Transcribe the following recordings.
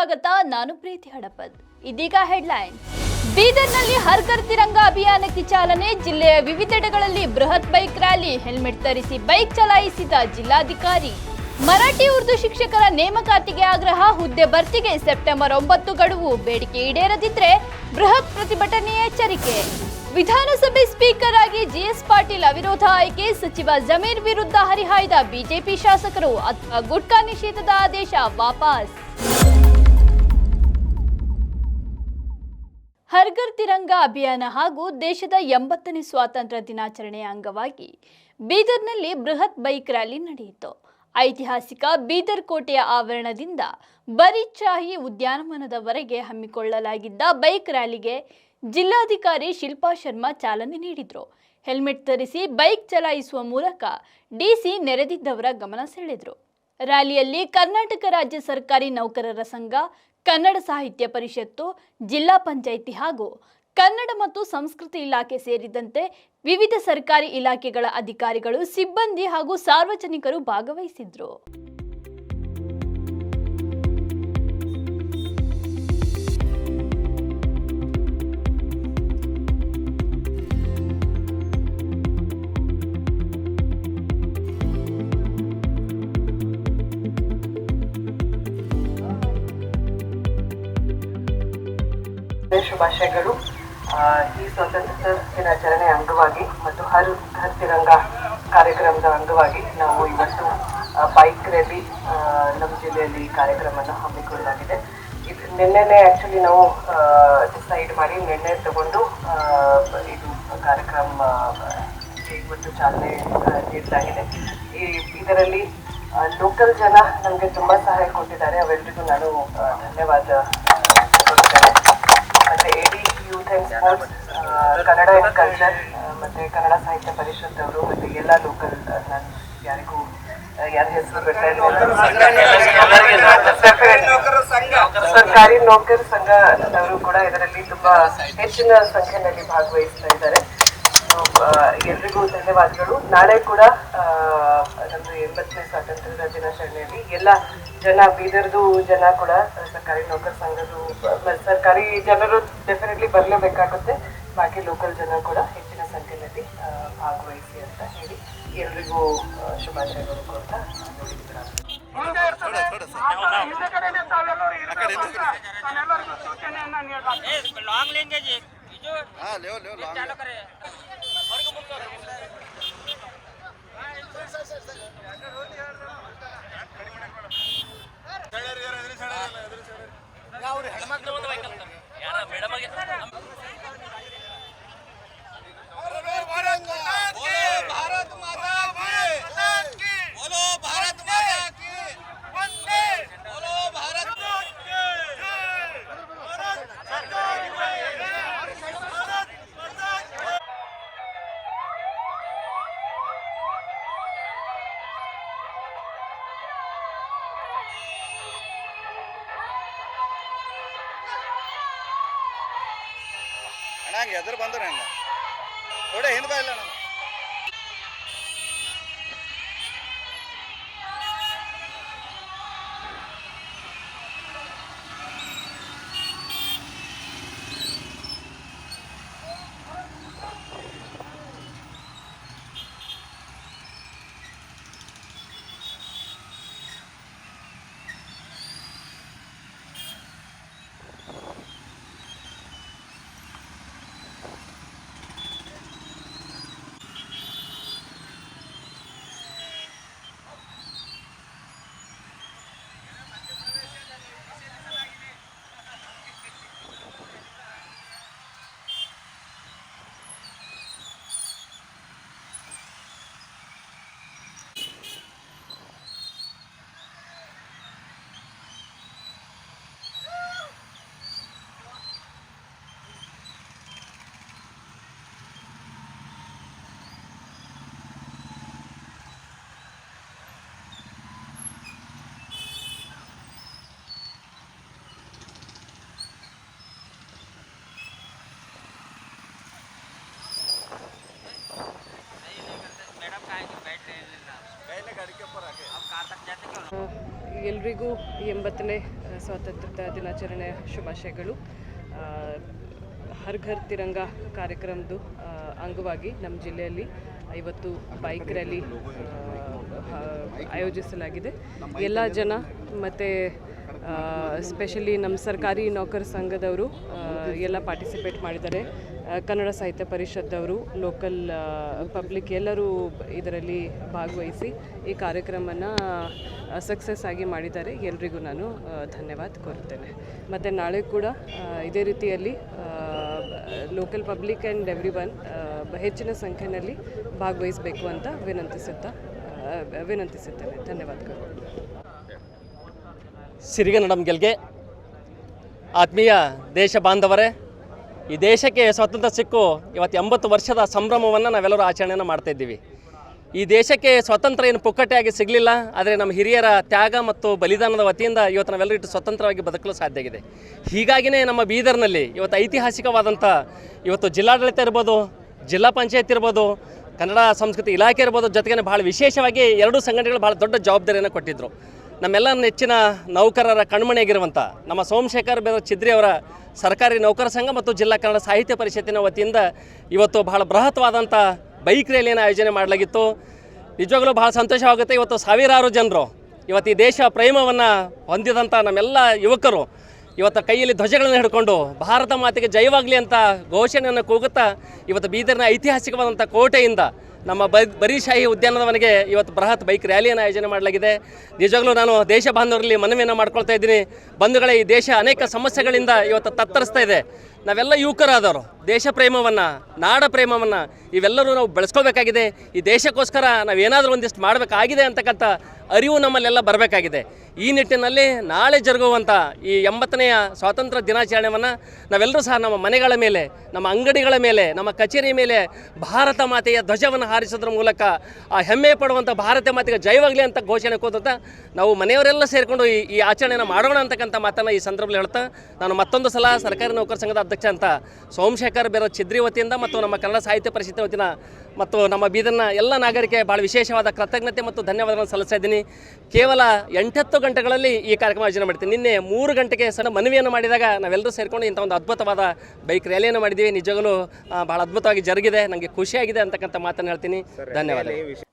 ಸ್ವಾಗತ. ನಾನು ಪ್ರೀತಿ ಹಡಪದ್. ಇದೀಗ ಹೆಡ್ಲೈನ್ಸ್. ಬೀದರ್ನಲ್ಲಿ ಹರ್ ಘರ್ ತಿರಂಗ ಅಭಿಯಾನಕ್ಕೆ ಚಾಲನೆ. ಜಿಲ್ಲೆಯ ವಿವಿಧೆಡೆಗಳಲ್ಲಿ ಬೃಹತ್ ಬೈಕ್ ರ್ಯಾಲಿ. ಹೆಲ್ಮೆಟ್ ಧರಿಸಿ ಬೈಕ್ ಚಲಾಯಿಸಿದ ಜಿಲ್ಲಾಧಿಕಾರಿ. ಮರಾಠಿ ಉರ್ದು ಶಿಕ್ಷಕರ ನೇಮಕಾತಿಗೆ ಆಗ್ರಹ. ಹುದ್ದೆ ಭರ್ತಿಗೆ ಸೆಪ್ಟೆಂಬರ್ 9 ಗಡುವು. ಬೇಡಿಕೆ ಈಡೇರದಿದ್ರೆ ಬೃಹತ್ ಪ್ರತಿಭಟನೆ ಎಚ್ಚರಿಕೆ. ವಿಧಾನಸಭೆ ಸ್ಪೀಕರ್ ಆಗಿ ಜಿಎಸ್ ಪಾಟೀಲ್ ಅವಿರೋಧ ಆಯ್ಕೆ. ಸಚಿವ ಜಮೀರ್ ವಿರುದ್ಧ ಹರಿಹಾಯ್ದ ಬಿಜೆಪಿ ಶಾಸಕರು. ಅಥವಾ ಗುಟ್ಕಾ ನಿಷೇಧದ ಆದೇಶ ವಾಪಸ್. ಹರ್ ಘರ್ ತಿರಂಗ ಅಭಿಯಾನ ಹಾಗೂ ದೇಶದ 80ನೇ ಸ್ವಾತಂತ್ರ್ಯ ದಿನಾಚರಣೆಯ ಅಂಗವಾಗಿ ಬೀದರ್ನಲ್ಲಿ ಬೃಹತ್ ಬೈಕ್ ರ್ಯಾಲಿ ನಡೆಯಿತು. ಐತಿಹಾಸಿಕ ಬೀದರ್ ಕೋಟೆಯ ಆವರಣದಿಂದ ಬರಿಚಾಹಿ ಉದ್ಯಾನವನದವರೆಗೆ ಹಮ್ಮಿಕೊಳ್ಳಲಾಗಿದ್ದ ಬೈಕ್ ರ್ಯಾಲಿಗೆ ಜಿಲ್ಲಾಧಿಕಾರಿ ಶಿಲ್ಪಾ ಶರ್ಮಾ ಚಾಲನೆ ನೀಡಿದರು. ಹೆಲ್ಮೆಟ್ ಧರಿಸಿ ಬೈಕ್ ಚಲಾಯಿಸುವ ಮೂಲಕ ಡಿಸಿ ನೆರೆದಿದ್ದವರ ಗಮನ ಸೆಳೆದರು. ರ್ಯಾಲಿಯಲ್ಲಿ ಕರ್ನಾಟಕ ರಾಜ್ಯ ಸರ್ಕಾರಿ ನೌಕರರ ಸಂಘ, ಕನ್ನಡ ಸಾಹಿತ್ಯ ಪರಿಷತ್ತು, ಜಿಲ್ಲಾ ಪಂಚಾಯಿತಿ ಹಾಗೂ ಕನ್ನಡ ಮತ್ತು ಸಂಸ್ಕೃತಿ ಇಲಾಖೆ ಸೇರಿದಂತೆ ವಿವಿಧ ಸರ್ಕಾರಿ ಇಲಾಖೆಗಳ ಅಧಿಕಾರಿಗಳು, ಸಿಬ್ಬಂದಿ ಹಾಗೂ ಸಾರ್ವಜನಿಕರು ಭಾಗವಹಿಸಿದ್ರು. ಶುಭಾಶಯಗಳು. ಈ ಸ್ವಾತಂತ್ರ್ಯ ದಿನಾಚರಣೆ ಅಂಗವಾಗಿ ಮತ್ತು ಹರ್ ಘರ್ ತಿರಂಗ ಕಾರ್ಯಕ್ರಮದ ಅಂಗವಾಗಿ ನಾವು ಇವತ್ತು ಬೈಕ್ ರ್ಯಾಲಿ ನಮ್ಮ ಜಿಲ್ಲೆಯಲ್ಲಿ ಕಾರ್ಯಕ್ರಮವನ್ನು ಹಮ್ಮಿಕೊಳ್ಳಲಾಗಿದೆ. ನಿನ್ನೆನೆ ಆ್ಯಕ್ಚುಲಿ ನಾವು ಡಿಸೈಡ್ ಮಾಡಿ ನಿನ್ನೆ ತಗೊಂಡು ಇದು ಕಾರ್ಯಕ್ರಮ ಇವತ್ತು ಚಾಲನೆ ನೀಡಲಾಗಿದೆ. ಇದರಲ್ಲಿ ಲೋಕಲ್ ಜನ ನಮಗೆ ತುಂಬ ಸಹಾಯ ಕೊಟ್ಟಿದ್ದಾರೆ. ಅವೆಲ್ಲರಿಗೂ ನಾನು ಧನ್ಯವಾದ ಕೊಡ್ತೇನೆ. ಮತ್ತು ಎಡಿ youth and sports, Kannada and culture ಮತ್ತು ಕನ್ನಡ ಸಾಹಿತ್ಯ ಪರಿಷತ್ತವರು ಮತ್ತು ಎಲ್ಲ ಲೋಕಲ್, ನಾನು ಯಾರಿಗೂ ಯಾರ ಹೆಸರು ಬಿಡ್ತಾ ಸರ್ಕಾರಿ ನೌಕರ ಸಂಘದವರು ಕೂಡ ಇದರಲ್ಲಿ ತುಂಬ ಹೆಚ್ಚಿನ ಸಂಖ್ಯೆಯಲ್ಲಿ ಭಾಗವಹಿಸ್ತಾ ಇದ್ದಾರೆ. ಎಲ್ರಿಗೂ ಧನ್ಯವಾದಗಳು. ನಾಳೆ ಕೂಡ ನಮ್ಮದು 80ನೇ ಸ್ವಾತಂತ್ರ್ಯದ ದಿನಾಚರಣೆಯಲ್ಲಿ ಎಲ್ಲ ಜನ, ಬೀದರ್ದು ಜನ ಕೂಡ ಸರ್ಕಾರಿ ನೌಕರ ಸಂಘದ್ದು ಸರ್ಕಾರಿ ಜನರು ಡೆಫಿನೆಟ್ಲಿ ಬರಲೇಬೇಕಾಗುತ್ತೆ. ಬಾಕಿ ಲೋಕಲ್ ಜನ ಕೂಡ ಹೆಚ್ಚಿನ ಸಂಖ್ಯೆಯಲ್ಲಿ ಭಾಗವಹಿಸಿ ಅಂತ ಹೇಳಿ ಎಲ್ರಿಗೂ ಶುಭಾಶಯಗಳು ಕೊಡ್ತಾ ನಂಗೆ ಎದುರು ಬಂದ್ರೆ ಹಂಗೆ ಥೋಡೆ ಹಿಂದೆ ಬಾ ಇಲ್ಲ ನಾನು ಎಲ್ರಿಗೂ 80ನೇ ಸ್ವಾತಂತ್ರ್ಯ ದಿನಾಚರಣೆ ಶುಭಾಶಯಗಳು. ಹರ್ ಘರ್ ತಿರಂಗ ಕಾರ್ಯಕ್ರಮದ ಅಂಗವಾಗಿ ನಮ್ಮ ಜಿಲ್ಲೆಯಲ್ಲಿ ಇವತ್ತು ಬೈಕ್ ರ್ಯಾಲಿ ಆಯೋಜಿಸಲಾಗಿದೆ. ಎಲ್ಲ ಜನ ಮತ್ತು ಸ್ಪೆಷಲಿ ನಮ್ಮ ಸರ್ಕಾರಿ ನೌಕರ ಸಂಘದವರು ಎಲ್ಲ ಪಾರ್ಟಿಸಿಪೇಟ್ ಮಾಡಿದ್ದಾರೆ. ಕನ್ನಡ ಸಾಹಿತ್ಯ ಪರಿಷತ್ತವರು, ಲೋಕಲ್ ಪಬ್ಲಿಕ್ ಎಲ್ಲರೂ ಇದರಲ್ಲಿ ಭಾಗವಹಿಸಿ ಈ ಕಾರ್ಯಕ್ರಮನ ಸಕ್ಸಸ್ ಆಗಿ ಮಾಡಿದ್ದಾರೆ. ಎಲ್ರಿಗೂ ನಾನು ಧನ್ಯವಾದ ಕೋರುತ್ತೇನೆ. ಮತ್ತು ನಾಳೆ ಕೂಡ ಇದೇ ರೀತಿಯಲ್ಲಿ local public and every one ಹೆಚ್ಚಿನ ಸಂಖ್ಯೆಯಲ್ಲಿ ಭಾಗವಹಿಸಬೇಕು ಅಂತ ವಿನಂತಿಸುತ್ತೇನೆ. ಧನ್ಯವಾದಗಳು. ಸಿರಿಗನ್ನಡಂ ಗೆಲ್ಗೆ. ಆತ್ಮೀಯ ದೇಶ ಬಾಂಧವರೇ, ಈ ದೇಶಕ್ಕೆ ಸ್ವಾತಂತ್ರ್ಯ ಸಿಕ್ಕು ಇವತ್ತು 80 ವರ್ಷದ ಸಂಭ್ರಮವನ್ನು ನಾವೆಲ್ಲರೂ ಆಚರಣೆಯನ್ನು ಮಾಡ್ತಾಯಿದ್ದೀವಿ. ಈ ದೇಶಕ್ಕೆ ಸ್ವಾತಂತ್ರ್ಯ ಏನು ಪುಕ್ಕಟೆಯಾಗಿ ಸಿಗಲಿಲ್ಲ, ಆದರೆ ನಮ್ಮ ಹಿರಿಯರ ತ್ಯಾಗ ಮತ್ತು ಬಲಿದಾನದ ವತಿಯಿಂದ ಇವತ್ತು ನಾವೆಲ್ಲರೂ ಇಟ್ಟು ಸ್ವತಂತ್ರವಾಗಿ ಬದುಕಲು ಸಾಧ್ಯ ಆಗಿದೆ. ಹೀಗಾಗಿಯೇ ನಮ್ಮ ಬೀದರ್ನಲ್ಲಿ ಇವತ್ತು ಐತಿಹಾಸಿಕವಾದಂಥ ಇವತ್ತು ಜಿಲ್ಲಾಡಳಿತ ಇರ್ಬೋದು, ಜಿಲ್ಲಾ ಪಂಚಾಯತ್ ಇರ್ಬೋದು, ಕನ್ನಡ ಸಂಸ್ಕೃತಿ ಇಲಾಖೆ ಇರ್ಬೋದು, ಜೊತೆಗೆ ಭಾಳ ವಿಶೇಷವಾಗಿ ಎರಡೂ ಸಂಘಟನೆಗಳು ಭಾಳ ದೊಡ್ಡ ಜವಾಬ್ದಾರಿಯನ್ನು ಕೊಟ್ಟಿದ್ದರು. ನಮ್ಮೆಲ್ಲ ನೆಚ್ಚಿನ ನೌಕರರ ಕಣ್ಮಣಿಯಾಗಿರುವಂಥ ನಮ್ಮ ಸೋಮಶೇಖರ್ ಚಿದ್ರಿ ಅವರ ಸರ್ಕಾರಿ ನೌಕರ ಸಂಘ ಮತ್ತು ಜಿಲ್ಲಾ ಕನ್ನಡ ಸಾಹಿತ್ಯ ಪರಿಷತ್ತಿನ ವತಿಯಿಂದ ಇವತ್ತು ಬಹಳ ಬೃಹತ್ವಾದಂಥ ಬೈಕ್ ರ್ಯಾಲಿಯನ್ನು ಆಯೋಜನೆ ಮಾಡಲಾಗಿತ್ತು. ನಿಜವಾಗಲೂ ಭಾಳ ಸಂತೋಷವಾಗುತ್ತೆ. ಇವತ್ತು ಸಾವಿರಾರು ಜನರು ಇವತ್ತು ಈ ದೇಶ ಪ್ರೇಮವನ್ನು ಹೊಂದಿದಂಥ ನಮ್ಮೆಲ್ಲ ಯುವಕರು ಇವತ್ತು ಕೈಯಲ್ಲಿ ಧ್ವಜಗಳನ್ನು ಹಿಡ್ಕೊಂಡು ಭಾರತ ಮಾತೆಗೆ ಜಯವಾಗಲಿ ಅಂತ ಘೋಷಣೆಯನ್ನು ಕೂಗುತ್ತಾ ಇವತ್ತು ಬೀದರ್ನ ಐತಿಹಾಸಿಕವಾದಂಥ ಕೋಟೆಯಿಂದ ನಮ್ಮ ಬರೀಶಾಹಿ ಉದ್ಯಾನವನಕ್ಕೆ ಇವತ್ತು ಬೃಹತ್ ಬೈಕ್ ರ್ಯಾಲಿಯನ್ನು ಆಯೋಜನೆ ಮಾಡಲಾಗಿದೆ. ನಿಜವಾಗ್ಲೂ ನಾನು ದೇಶ ಬಾಂಧವರಲ್ಲಿ ಮನವಿಯನ್ನು ಮಾಡ್ಕೊಳ್ತಾ ಇದ್ದೀನಿ. ಬಂಧುಗಳೇ, ಈ ದೇಶ ಅನೇಕ ಸಮಸ್ಯೆಗಳಿಂದ ಇವತ್ತು ತತ್ತರಿಸ್ತಾ ಇದೆ. ನಾವೆಲ್ಲ ಯುವಕರಾದವರು ದೇಶ ಪ್ರೇಮವನ್ನು, ನಾಡ ಪ್ರೇಮವನ್ನು ಇವೆಲ್ಲರೂ ನಾವು ಬೆಳೆಸ್ಕೋಬೇಕಾಗಿದೆ. ಈ ದೇಶಕ್ಕೋಸ್ಕರ ನಾವೇನಾದರೂ ಒಂದಿಷ್ಟು ಮಾಡಬೇಕಾಗಿದೆ ಅಂತಕ್ಕಂಥ ಅರಿವು ನಮ್ಮಲ್ಲೆಲ್ಲ ಬರಬೇಕಾಗಿದೆ. ಈ ನಿಟ್ಟಿನಲ್ಲಿ ನಾಳೆ ಜರುಗುವಂಥ ಈ 80ನೇ ಸ್ವಾತಂತ್ರ್ಯ ದಿನಾಚರಣೆಯನ್ನು ನಾವೆಲ್ಲರೂ ಸಹ ನಮ್ಮ ಮನೆಗಳ ಮೇಲೆ, ನಮ್ಮ ಅಂಗಡಿಗಳ ಮೇಲೆ, ನಮ್ಮ ಕಚೇರಿ ಮೇಲೆ ಭಾರತ ಮಾತೆಯ ಧ್ವಜವನ್ನು ಹಾರಿಸೋದ್ರ ಮೂಲಕ ಆ ಹೆಮ್ಮೆ ಪಡುವಂಥ ಭಾರತ ಮಾತೆಗೆ ಜಯವಾಗಲಿ ಅಂತ ಘೋಷಣೆ ಕೂತ ನಾವು ಮನೆಯವರೆಲ್ಲ ಸೇರಿಕೊಂಡು ಈ ಆಚರಣೆಯನ್ನು ಮಾಡೋಣ ಅಂತಕ್ಕಂಥ ಮಾತನ್ನು ಈ ಸಂದರ್ಭದಲ್ಲಿ ಹೇಳ್ತಾ, ನಾನು ಮತ್ತೊಂದು ಸಲ ಸರ್ಕಾರಿ ನೌಕರ ಸಂಘದ ಅಧ್ಯಕ್ಷ ಅಂತ ಸೋಮಶೇಖರ್ ಚಿದ್ರಿ ವತಿಯಿಂದ ಮತ್ತು ನಮ್ಮ ಕನ್ನಡ ಸಾಹಿತ್ಯ ಪರಿಷತ್ ವತಿನ ಮತ್ತು ನಮ್ಮ ಬೀದರ್ನ ಎಲ್ಲ ನಾಗರಿಕೆ ಭಾಳ ವಿಶೇಷವಾದ ಕೃತಜ್ಞತೆ ಮತ್ತು ಧನ್ಯವಾದಗಳನ್ನು ಸಲ್ಲಿಸ್ತಾ ಇದ್ದೀನಿ. ಕೇವಲ 8-10 ಗಂಟೆಗಳಲ್ಲಿ ಈ ಕಾರ್ಯಕ್ರಮ ಆಯೋಜನೆ ಮಾಡ್ತೀನಿ. ನಿನ್ನೆ 3 ಗಂಟೆಗೆ ಸಣ್ಣ ಮನವಿಯನ್ನು ಮಾಡಿದಾಗ ನಾವೆಲ್ಲರೂ ಸೇರಿಕೊಂಡು ಇಂಥ ಒಂದು ಅದ್ಭುತವಾದ ಬೈಕ್ ರ್ಯಾಲಿಯನ್ನು ಮಾಡಿದ್ದೀವಿ. ನಿಜವಾಗಲೂ ಭಾಳ ಅದ್ಭುತವಾಗಿ ಜರುಗಿದೆ, ನನಗೆ ಖುಷಿಯಾಗಿದೆ ಅಂತಕ್ಕಂಥ ಮಾತನ್ನು ಹೇಳ್ತೀನಿ. ಧನ್ಯವಾದ.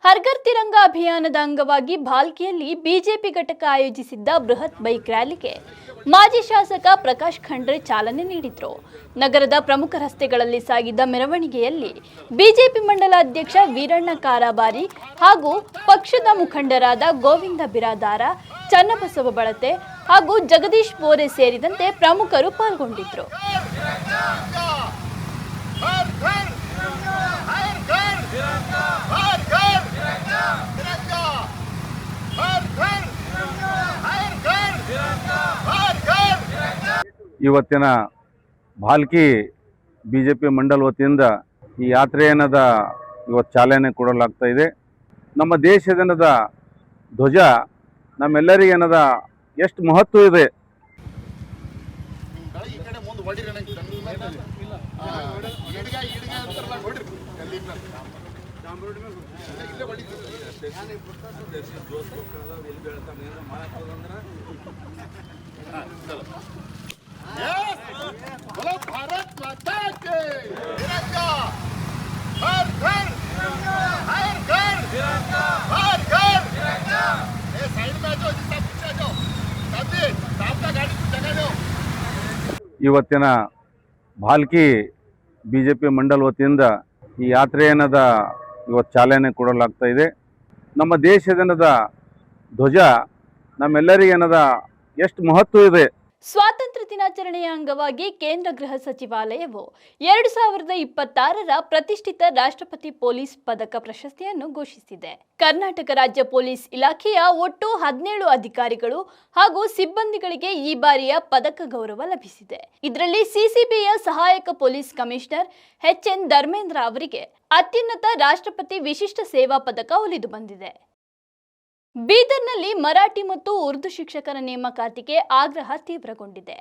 ಹರ್ ಘರ್ ತಿರಂಗ ಅಭಿಯಾನದ ಅಂಗವಾಗಿ ಭಾಲ್ಕಿಯಲ್ಲಿ ಬಿಜೆಪಿ ಘಟಕ ಆಯೋಜಿಸಿದ್ದ ಬೃಹತ್ ಬೈಕ್ ರ್ಯಾಲಿಗೆ ಮಾಜಿ ಶಾಸಕ ಪ್ರಕಾಶ್ ಖಂಡ್ರೆ ಚಾಲನೆ ನೀಡಿದರು. ನಗರದ ಪ್ರಮುಖ ರಸ್ತೆಗಳಲ್ಲಿ ಸಾಗಿದ್ದ ಮೆರವಣಿಗೆಯಲ್ಲಿ ಬಿಜೆಪಿ ಮಂಡಲ ಅಧ್ಯಕ್ಷ ವೀರಣ್ಣ ಕಾರಾಬಾರಿ ಹಾಗೂ ಪಕ್ಷದ ಮುಖಂಡರಾದ ಗೋವಿಂದ ಬಿರಾದಾರ, ಚನ್ನಬಸವ ಬಳತೆ ಹಾಗೂ ಜಗದೀಶ್ ಬೋರೆ ಸೇರಿದಂತೆ ಪ್ರಮುಖರು ಪಾಲ್ಗೊಂಡಿದ್ದರು. ಇವತ್ತಿನ ಭಾಲ್ಕಿ ಬಿಜೆಪಿ ಮಂಡಲ ವತಿಯಿಂದ ಈ ಯಾತ್ರೆಯನ್ನದ ಇವತ್ತು ಚಾಲನೆ ಕೊಡಲಾಗ್ತಾ ಇದೆ. ನಮ್ಮ ದೇಶದ ಧ್ವಜ ನಮ್ಮೆಲ್ಲರಿಗೇನದ ಎಷ್ಟು ಮಹತ್ವ ಇದೆ. भारत माता के तिरंगा हर घर हर घर हर घर ये साइड में जो जिसका पीछे जो तभी सामने गाड़ी को जगह दो. ಇವತ್ತಿನ ಭಾಲ್ಕಿ ಬಿಜೆಪಿ ಮಂಡಲ ವತಿಯಿಂದ ಈ ಯಾತ್ರೆಯನ್ನದ ಇವತ್ತು ಚಾಲನೆ ಕೊಡಲಾಗ್ತಾ ಇದೆ. ನಮ್ಮ ದೇಶದ ಧ್ವಜ ನಮ್ಮೆಲ್ಲರಿಗೇನದ ಎಷ್ಟು ಮಹತ್ವ ಇದೆ. ಸ್ವಾತಂತ್ರ್ಯ ದಿನಾಚರಣೆಯ ಅಂಗವಾಗಿ ಕೇಂದ್ರ ಗೃಹ ಸಚಿವಾಲಯವು 2026ರ ಪ್ರತಿಷ್ಠಿತ ರಾಷ್ಟ್ರಪತಿ ಪೊಲೀಸ್ ಪದಕ ಪ್ರಶಸ್ತಿಯನ್ನು ಘೋಷಿಸಿದೆ. ಕರ್ನಾಟಕ ರಾಜ್ಯ ಪೊಲೀಸ್ ಇಲಾಖೆಯ ಒಟ್ಟು 17 ಅಧಿಕಾರಿಗಳು ಹಾಗೂ ಸಿಬ್ಬಂದಿಗಳಿಗೆ ಈ ಬಾರಿಯ ಪದಕ ಗೌರವ ಲಭಿಸಿದೆ. ಇದರಲ್ಲಿ ಸಿಸಿಬಿಯ ಸಹಾಯಕ ಪೊಲೀಸ್ ಕಮಿಷನರ್ ಎಚ್.ಎನ್. ಧರ್ಮೇಂದ್ರ ಅವರಿಗೆ ಅತ್ಯುನ್ನತ ರಾಷ್ಟ್ರಪತಿ ವಿಶಿಷ್ಟ ಸೇವಾ ಪದಕ ಒಲಿದು ಬಂದಿದೆ. ಬೀದರ್ನಲ್ಲಿ ಮರಾಠಿ ಮತ್ತು ಉರ್ದು ಶಿಕ್ಷಕರ ನೇಮಕಾತಿಗೆ ಆಗ್ರಹ ತೀವ್ರಗೊಂಡಿದೆ.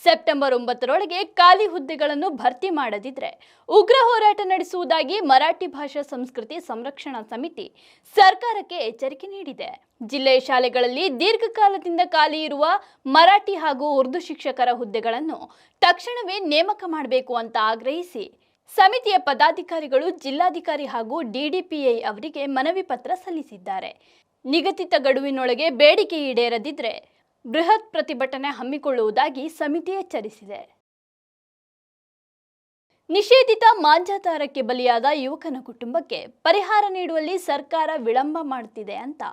ಸೆಪ್ಟೆಂಬರ್ 9ರೊಳಗೆ ಖಾಲಿ ಹುದ್ದೆಗಳನ್ನು ಭರ್ತಿ ಮಾಡದಿದ್ದರೆ ಉಗ್ರ ಹೋರಾಟ ನಡೆಸುವುದಾಗಿ ಮರಾಠಿ ಭಾಷಾ ಸಂಸ್ಕೃತಿ ಸಂರಕ್ಷಣಾ ಸಮಿತಿ ಸರ್ಕಾರಕ್ಕೆ ಎಚ್ಚರಿಕೆ ನೀಡಿದೆ. ಜಿಲ್ಲೆಯ ಶಾಲೆಗಳಲ್ಲಿ ದೀರ್ಘಕಾಲದಿಂದ ಖಾಲಿ ಇರುವ ಮರಾಠಿ ಹಾಗೂ ಉರ್ದು ಶಿಕ್ಷಕರ ಹುದ್ದೆಗಳನ್ನು ತಕ್ಷಣವೇ ನೇಮಕ ಮಾಡಬೇಕು ಅಂತ ಆಗ್ರಹಿಸಿ ಸಮಿತಿಯ ಪದಾಧಿಕಾರಿಗಳು ಜಿಲ್ಲಾಧಿಕಾರಿ ಹಾಗೂ ಡಿಡಿಪಿಐ ಅವರಿಗೆ ಮನವಿ ಪತ್ರ ಸಲ್ಲಿಸಿದ್ದಾರೆ. ನಿಗದಿತ ಗಡುವಿನೊಳಗೆ ಬೇಡಿಕೆ ಈಡೇರದಿದ್ದರೆ ಬೃಹತ್ ಪ್ರತಿಭಟನೆ ಹಮ್ಮಿಕೊಳ್ಳುವುದಾಗಿ ಸಮಿತಿ ಎಚ್ಚರಿಸಿದೆ. ನಿಷೇಧಿತ ಮಾಂಜಾತಾರಕ್ಕೆ ಬಲಿಯಾದ ಯುವಕನ ಕುಟುಂಬಕ್ಕೆ ಪರಿಹಾರ ನೀಡುವಲ್ಲಿ ಸರ್ಕಾರ ವಿಳಂಬ ಮಾಡುತ್ತಿದೆ ಅಂತ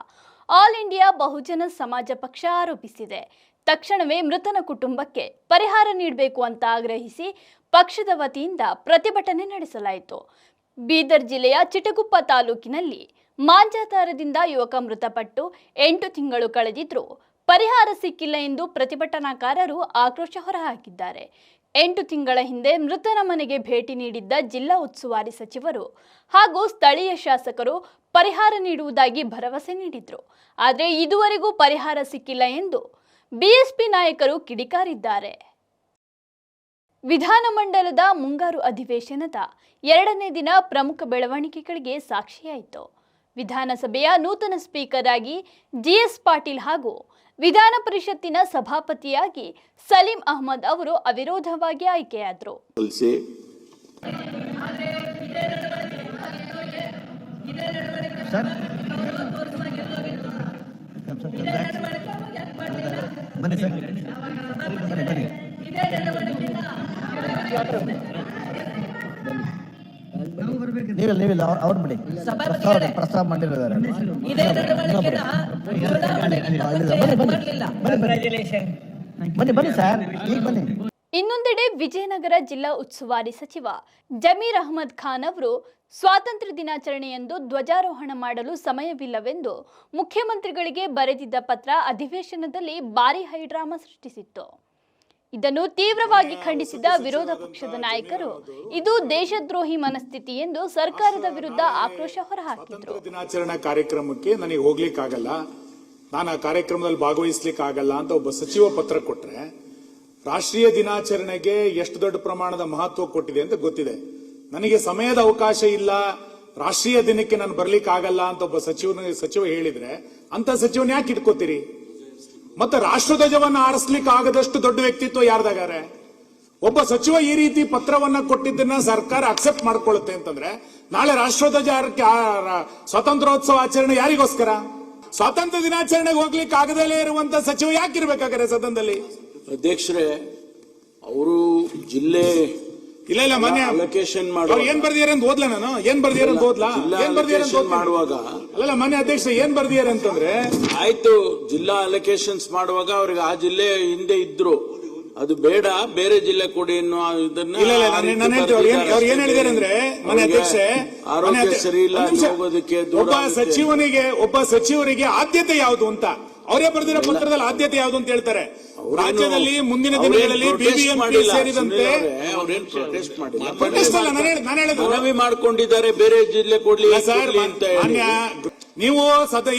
ಆಲ್ ಇಂಡಿಯಾ ಬಹುಜನ ಸಮಾಜ ಪಕ್ಷ ಆರೋಪಿಸಿದೆ. ತಕ್ಷಣವೇ ಮೃತನ ಕುಟುಂಬಕ್ಕೆ ಪರಿಹಾರ ನೀಡಬೇಕು ಅಂತ ಆಗ್ರಹಿಸಿ ಪಕ್ಷದ ವತಿಯಿಂದ ಪ್ರತಿಭಟನೆ ನಡೆಸಲಾಯಿತು. ಬೀದರ್ ಜಿಲ್ಲೆಯ ಚಿಟಗುಪ್ಪ ತಾಲೂಕಿನಲ್ಲಿ ಮಾಂಜಾತಾರದಿಂದ ಯುವಕ ಮೃತಪಟ್ಟು 8 ತಿಂಗಳು ಕಳೆದಿದ್ರೂ ಪರಿಹಾರ ಸಿಕ್ಕಿಲ್ಲ ಎಂದು ಪ್ರತಿಭಟನಾಕಾರರು ಆಕ್ರೋಶ ಹೊರಹಾಕಿದ್ದಾರೆ. 8 ತಿಂಗಳ ಹಿಂದೆ ಮೃತನ ಮನೆಗೆ ಭೇಟಿ ನೀಡಿದ್ದ ಜಿಲ್ಲಾ ಉಸ್ತುವಾರಿ ಸಚಿವರು ಹಾಗೂ ಸ್ಥಳೀಯ ಶಾಸಕರು ಪರಿಹಾರ ನೀಡುವುದಾಗಿ ಭರವಸೆ ನೀಡಿದ್ರು. ಆದರೆ ಇದುವರೆಗೂ ಪರಿಹಾರ ಸಿಕ್ಕಿಲ್ಲ ಎಂದು ಬಿಎಸ್ಪಿ ನಾಯಕರು ಕಿಡಿಕಾರಿದ್ದಾರೆ. ವಿಧಾನಮಂಡಲದ ಮುಂಗಾರು ಅಧಿವೇಶನದ 2ನೇ ದಿನ ಪ್ರಮುಖ ಬೆಳವಣಿಗೆಗಳಿಗೆ ಸಾಕ್ಷಿಯಾಯಿತು. ವಿಧಾನಸಭೆಯ ನೂತನ ಸ್ಪೀಕರ್ ಆಗಿ ಜಿಎಸ್ ಪಾಟೀಲ್ ಹಾಗೂ ವಿಧಾನ ಪರಿಷತ್ತಿನ ಸಭಾಪತಿಯಾಗಿ ಸಲೀಂ ಅಹಮದ್ ಅವರು ಅವಿರೋಧವಾಗಿ ಆಯ್ಕೆಯಾದರು. ನೀವಿಲ್ಲ ಅವ್ರು ಬಿಡಿ ಪ್ರಸ್ತಾವ ಮಾಡಿದ್ದಾರೆ. ಬನ್ನಿ ಸರ್, ಈಗ ಬನ್ನಿ. ಇನ್ನೊಂದೆಡೆ ವಿಜಯನಗರ ಜಿಲ್ಲಾ ಉಸ್ತುವಾರಿ ಸಚಿವ ಜಮೀರ್ ಅಹಮದ್ ಖಾನ್ ಅವರು ಸ್ವಾತಂತ್ರ್ಯ ದಿನಾಚರಣೆಯಂದು ಧ್ವಜಾರೋಹಣ ಮಾಡಲು ಸಮಯವಿಲ್ಲವೆಂದು ಮುಖ್ಯಮಂತ್ರಿಗಳಿಗೆ ಬರೆದಿದ್ದ ಪತ್ರ ಅಧಿವೇಶನದಲ್ಲಿ ಭಾರೀ ಹೈಡ್ರಾಮಾ ಸೃಷ್ಟಿಸಿತ್ತು. ಇದನ್ನು ತೀವ್ರವಾಗಿ ಖಂಡಿಸಿದ ವಿರೋಧ ಪಕ್ಷದ ನಾಯಕರು ಇದು ದೇಶದ್ರೋಹಿ ಮನಸ್ಥಿತಿ ಎಂದು ಸರ್ಕಾರದ ವಿರುದ್ಧ ಆಕ್ರೋಶ ಹೊರಹಾಕಿದರು. ದಿನಾಚರಣಾ ಕಾರ್ಯಕ್ರಮಕ್ಕೆ ನನಗೆ ಹೋಗ್ಲಿಕ್ಕಾಗಲ್ಲ, ನಾನು ಆ ಕಾರ್ಯಕ್ರಮದಲ್ಲಿ ಭಾಗವಹಿಸ್ಲಿಕ್ಕೆ ಆಗಲ್ಲ ಅಂತ ಒಬ್ಬ ಸಚಿವ ಪತ್ರ ಕೊಟ್ರೆ ರಾಷ್ಟ್ರೀಯ ದಿನಾಚರಣೆಗೆ ಎಷ್ಟು ದೊಡ್ಡ ಪ್ರಮಾಣದ ಮಹತ್ವ ಕೊಟ್ಟಿದೆ ಅಂತ ಗೊತ್ತಿದೆ. ನನಗೆ ಸಮಯದ ಅವಕಾಶ ಇಲ್ಲ, ರಾಷ್ಟ್ರೀಯ ದಿನಕ್ಕೆ ನಾನು ಬರ್ಲಿಕ್ಕೆ ಆಗಲ್ಲ ಅಂತ ಒಬ್ಬ ಸಚಿವ ಹೇಳಿದ್ರೆ ಅಂತ ಸಚಿವನ ಯಾಕೆ ಇಟ್ಕೋತೀರಿ? ಮತ್ತೆ ರಾಷ್ಟ್ರಧ್ವಜವನ್ನ ಆರಿಸ್ಲಿಕ್ಕೆ ಆಗದಷ್ಟು ದೊಡ್ಡ ವ್ಯಕ್ತಿತ್ವ ಯಾರ್ದಾಗಾರೆ? ಒಬ್ಬ ಸಚಿವ ಈ ರೀತಿ ಪತ್ರವನ್ನ ಕೊಟ್ಟಿದ್ದನ್ನ ಸರ್ಕಾರ ಅಕ್ಸೆಪ್ಟ್ ಮಾಡ್ಕೊಳ್ಳುತ್ತೆ ಅಂತಂದ್ರೆ ನಾಳೆ ರಾಷ್ಟ್ರಧ್ವಜ ಸ್ವಾತಂತ್ರ್ಯೋತ್ಸವ ಆಚರಣೆ ಯಾರಿಗೋಸ್ಕರ? ಸ್ವಾತಂತ್ರ್ಯ ದಿನಾಚರಣೆಗೆ ಹೋಗ್ಲಿಕ್ಕೆ ಆಗದಲ್ಲೇ ಇರುವಂತ ಸಚಿವ ಯಾಕಿರ್ಬೇಕಾದ್ರೆ ಸದನದಲ್ಲಿ? ಅಧ್ಯಕ್ಷರೇ, ಅವರು ಜಿಲ್ಲೆ ಇಲ್ಲ ಮನೆ ಅಲೋಕೇಶನ್ ಏನ್ ಬರ್ದಿಯಾರ ಅಂತ ಓದ್ಲಾ ನಾನು? ಏನ್ ಬರ್ದಿಯಾರ ಅಂತ ಓದ್ಲಾ? ಏನ್ ಬರ್ದಿಯಾರ ಮಾಡುವಾಗ ಅಲ್ಲ ಮನೆ ಅಧ್ಯಕ್ಷ ಏನ್ ಬರ್ದಿಯಾರ ಅಂತಂದ್ರೆ ಆಯ್ತು, ಜಿಲ್ಲಾ ಅಲೋಕೇಶನ್ಸ್ ಮಾಡುವಾಗ ಅವ್ರಿಗೆ ಆ ಜಿಲ್ಲೆ ಹಿಂದೆ ಇದ್ರು, ಅದು ಬೇಡ ಬೇರೆ ಜಿಲ್ಲೆ ಕೊಡಿ ಅನ್ನೋ ಇದನ್ನ ಇಲ್ಲ ಅವ್ರು ಏನ್ ಹೇಳಿದಾರೆ ಅಂದ್ರೆ ಮನೆ ಅಧ್ಯಕ್ಷ ಆರೋಗ್ಯ ಸರಿ ಇಲ್ಲ ಹೋಗೋದಕ್ಕೆ ಒಬ್ಬ ಸಚಿವರಿಗೆ ಆದ್ಯತೆ ಯಾವುದು ಅಂತ ಅವರೇ ಬರೆದಿರೋ ಪತ್ರದಲ್ಲಿ ಆದ್ಯತೆ ಯಾವುದು ಅಂತ ಹೇಳ್ತಾರೆ. ರಾಜ್ಯದಲ್ಲಿ ಮುಂದಿನ ದಿನಗಳಲ್ಲಿ ಬಿಬಿಎಂಪಿ ಸೇರಿದಂತೆ ಮನವಿ ಮಾಡ್ಕೊಂಡಿದ್ದಾರೆ ಬೇರೆ ಜಿಲ್ಲೆ ಕೊಡ್ಲಿ ಅಂತ. ನೀವು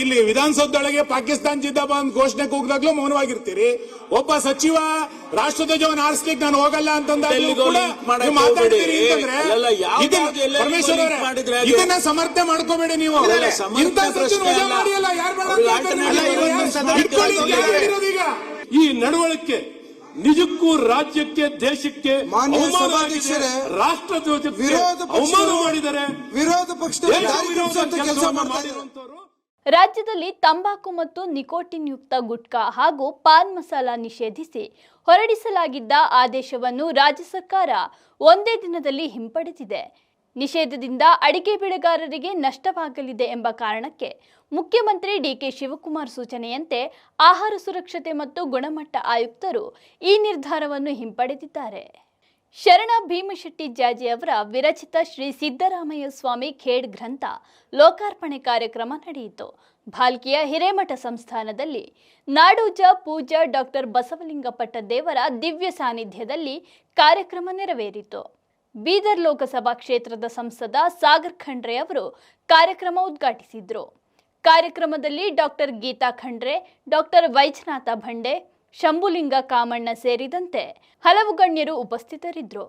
ಇಲ್ಲಿ ವಿಧಾನಸೌಧದೊಳಗೆ ಪಾಕಿಸ್ತಾನ ಜಿಂದಾಬಾದ್ ಘೋಷಣೆ ಕೂಗಿದಾಗ್ಲೂ ಮೌನವಾಗಿರ್ತೀರಿ. ಒಬ್ಬ ಸಚಿವ ರಾಷ್ಟ್ರಧ್ವಜವನ್ನು ಆರಿಸ್ಲಿಕ್ಕೆ ನಾನು ಹೋಗಲ್ಲ ಅಂತಂದಾಗ್ಲೂ ಕೂಡ ಮಾತಾಡ್ತೀರಿ ಅಂತಂದ್ರೆ ಪರಮೇಶ್ವರ್ ಅವರೇ ಇದನ್ನ ಸಮರ್ಥನೆ ಮಾಡ್ಕೋಬೇಡಿ. ನೀವು ಇಂಥ ಸಚಿವ ವಜಾ ಮಾಡಿಯಲ್ಲ, ಈಗ ಈ ನಡವಳಿಕೆ ನಿಜಕ್ಕೂ ರಾಜ್ಯಕ್ಕೆ ದೇಶಕ್ಕೆ ರಾಷ್ಟ್ರಧ್ವಜಕ್ಕೆ ಅವಮಾನ ಮಾಡಿದ್ದಾರೆ. ವಿರೋಧ ಪಕ್ಷದ ರಾಜ್ಯದಲ್ಲಿ ತಂಬಾಕು ಮತ್ತು ನಿಕೋಟಿನ್ ಯುಕ್ತ ಗುಟ್ಕಾ ಹಾಗೂ ಪಾನ್ ಮಸಾಲ ನಿಷೇಧಿಸಿ ಹೊರಡಿಸಲಾಗಿದ್ದ ಆದೇಶವನ್ನು ರಾಜ್ಯ ಸರ್ಕಾರ ಒಂದೇ ದಿನದಲ್ಲಿ ಹಿಂಪಡೆದಿದೆ. ನಿಷೇಧದಿಂದ ಅಡಿಕೆ ಬೆಳೆಗಾರರಿಗೆ ನಷ್ಟವಾಗಲಿದೆ ಎಂಬ ಕಾರಣಕ್ಕೆ ಮುಖ್ಯಮಂತ್ರಿ ಡಿಕೆ ಶಿವಕುಮಾರ್ ಸೂಚನೆಯಂತೆ ಆಹಾರ ಸುರಕ್ಷತೆ ಮತ್ತು ಗುಣಮಟ್ಟ ಆಯುಕ್ತರು ಈ ನಿರ್ಧಾರವನ್ನು ಹಿಂಪಡೆದಿದ್ದಾರೆ. ಶರಣ ಭೀಮಶೆಟ್ಟಿ ಜಾಜಿ ಅವರ ವಿರಚಿತ ಶ್ರೀ ಸಿದ್ದರಾಮಯ್ಯ ಸ್ವಾಮಿ ಖೇಡ್ ಗ್ರಂಥ ಲೋಕಾರ್ಪಣೆ ಕಾರ್ಯಕ್ರಮ ನಡೆಯಿತು. ಭಾಲ್ಕಿಯ ಹಿರೇಮಠ ಸಂಸ್ಥಾನದಲ್ಲಿ ನಾಡೋಜ ಪೂಜ್ಯ ಡಾಕ್ಟರ್ ಬಸವಲಿಂಗ ಪಟ್ಟದೇವರ ದಿವ್ಯ ಸಾನ್ನಿಧ್ಯದಲ್ಲಿ ಕಾರ್ಯಕ್ರಮ ನೆರವೇರಿತು. ಬೀದರ್ ಲೋಕಸಭಾ ಕ್ಷೇತ್ರದ ಸಂಸದ ಸಾಗರ್ ಖಂಡ್ರೆ ಅವರು ಕಾರ್ಯಕ್ರಮ ಉದ್ಘಾಟಿಸಿದ್ರು. ಕಾರ್ಯಕ್ರಮದಲ್ಲಿ ಡಾಕ್ಟರ್ ಗೀತಾ ಖಂಡ್ರೆ, ಡಾಕ್ಟರ್ ವೈಜನಾಥ ಭಂಡೆ, ಶಂಭುಲಿಂಗ ಕಾಮಣ್ಣ ಸೇರಿದಂತೆ ಹಲವು ಗಣ್ಯರು ಉಪಸ್ಥಿತರಿದ್ದರು.